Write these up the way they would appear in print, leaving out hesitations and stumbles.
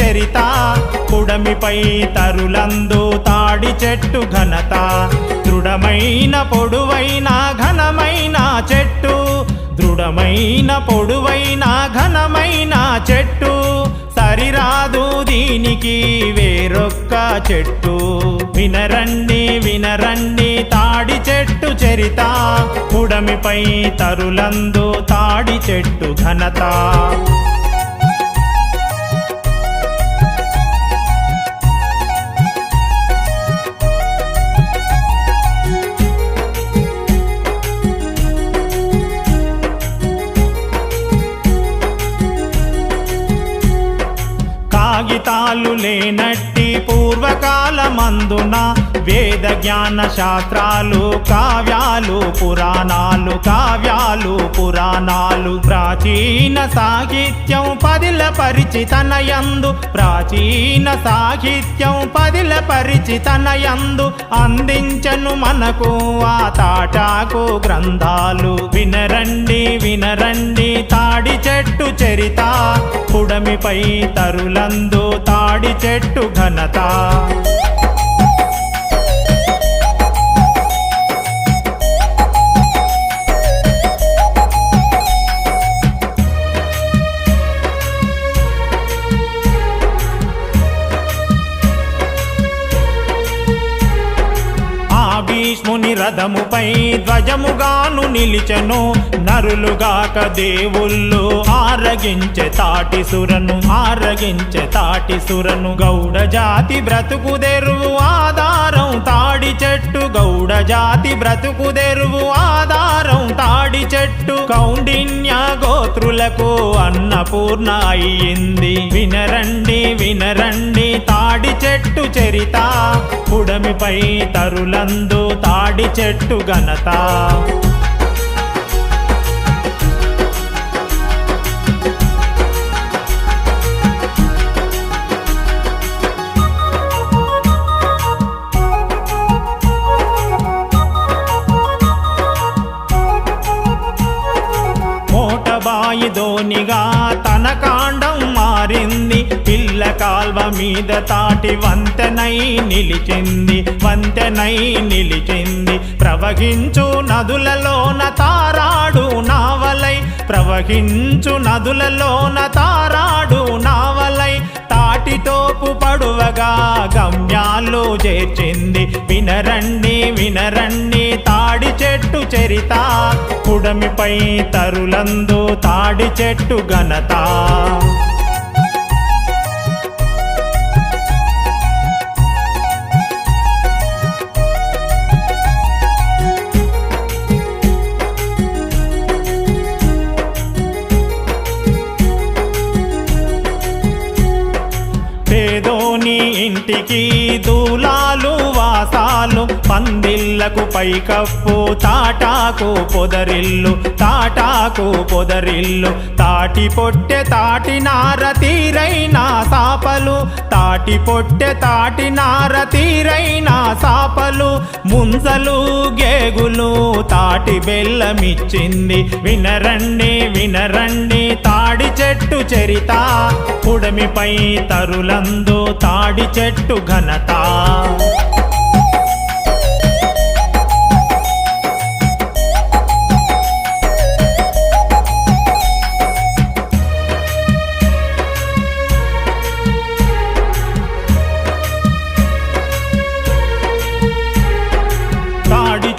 చరిత పుడమిపై తరులందు తాడి చెట్టు ఘనత దృఢమైన పొడువైన ఘనమైన చెట్టు దృఢమైన పొడువైన ఘనమైన చెట్టు సరిరాదు దీనికి వేరొక్క చెట్టు వినరండి వినరండి తాడి చెట్టు చరిత పుడమిపై తరులందు తాడి చెట్టు ఘనత కాగితాలు లేనట్టి పూర్వకాలమందున వేద జ్ఞాన శాస్త్రాలు కావ్యాలు పురాణాలు ప్రాచీన సాహిత్యం పదిల పరిచితనయందు ప్రాచీన సాహిత్యం పదిల పరిచితనయందు అందించను మనకు ఆ తాటాకు గ్రంథాలు వినరండి వినరండి తాడి చెట్టు చరిత పుడమిపై తరులందు తాడి చెట్టు ఘనత భీష్ముని రథముపై ధ్వజముగాను నిలిచెను నరులుగాక దేవుళ్ళు ఆరగించే తాటి సురను గౌడ జాతి బ్రతుకుదెరువు ఆధారం తాడి చెట్టు గౌడ జాతి బ్రతుకుదెరువు ఆధారం తాడి చెట్టు కౌండిన్య గోత్రులకు అన్నపూర్ణ అయ్యింది వినరండి వినరండి తాడి చెట్టు చరిత పుడమిపై తరులందు తాడి చెట్టు ఘనత మోటబాయి ధోనిగా తన కాండం మారింది పిల్ల కాల్వ మీద తాటి వంతెనై నిలిచింది ప్రవహించు నదులలోన తారాడు నావలై ప్రవహించు నదులలోన తారాడు నావలై తాటితోపు పడువగా గమ్యాల్లో చేర్చింది వినరండి వినరండి తాడి చెట్టు చరిత పుడమిపై తరులందు తాడి చెట్టు ఘనత పేదోని ఇంటికి దూలాలు వాసాలు పందిళ్లకు పైకప్పు తాటాకు పొదరిల్లు తాటి పొట్టె తాటి నార తీరైన సాపలు తాటి పొట్టె తాటి నార తీరైన సాపలు ముంజలు గేగులు తాటి బెల్లమిచ్చింది వినరండి వినరండి తాడి చెట్టు చరిత పుడమిపై తరులందు తాడి చెట్టు ఘనత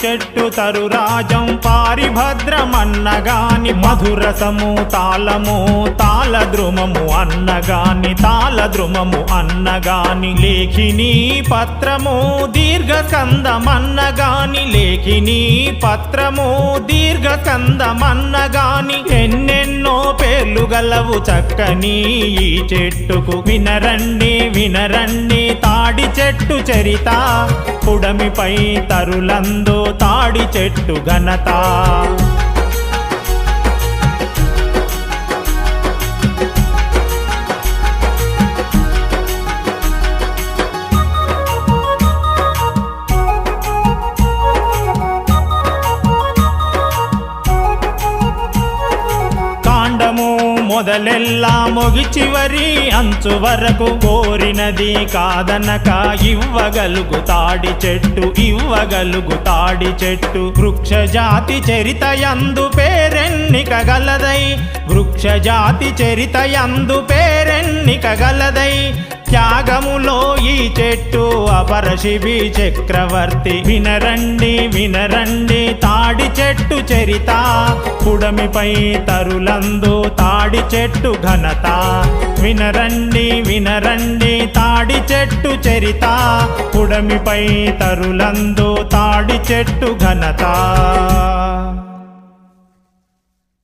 చెట్టు తరురాజం పారిభద్రమన్నగాని మధురసము తాళద్రుమము అన్నగాని లేఖిని పత్రము దీర్ఘకందమన్నగాని ఎన్నెన్నో పేర్లు గలవు చక్కని ఈ చెట్టుకు వినరండి వినరండి తాడి చెట్టు చరిత పుడమిపై తరులందు తాడి చెట్టు ఘనత సంపదలెల్లా మొగి చివరి అంచు వరకు కోరినది కాదనక ఇవ్వగలుగుతాడి చెట్టు ఇవ్వగలుగుతాడి చెట్టు వృక్ష జాతి చరిత యందు పేరెన్నికగలదై వృక్ష జాతి చరిత యందు పేరెన్నికగలదై త్యాగములో ఈ చెట్టు అపరశిబి చక్రవర్తి వినరండి వినరండి తాడి చెట్టు చరిత పుడమిపై తరులందు తాడి చెట్టు ఘనత వినరండి వినరండి తాడి చెట్టు చరిత పుడమిపై తరులందు తాడి చెట్టు ఘనత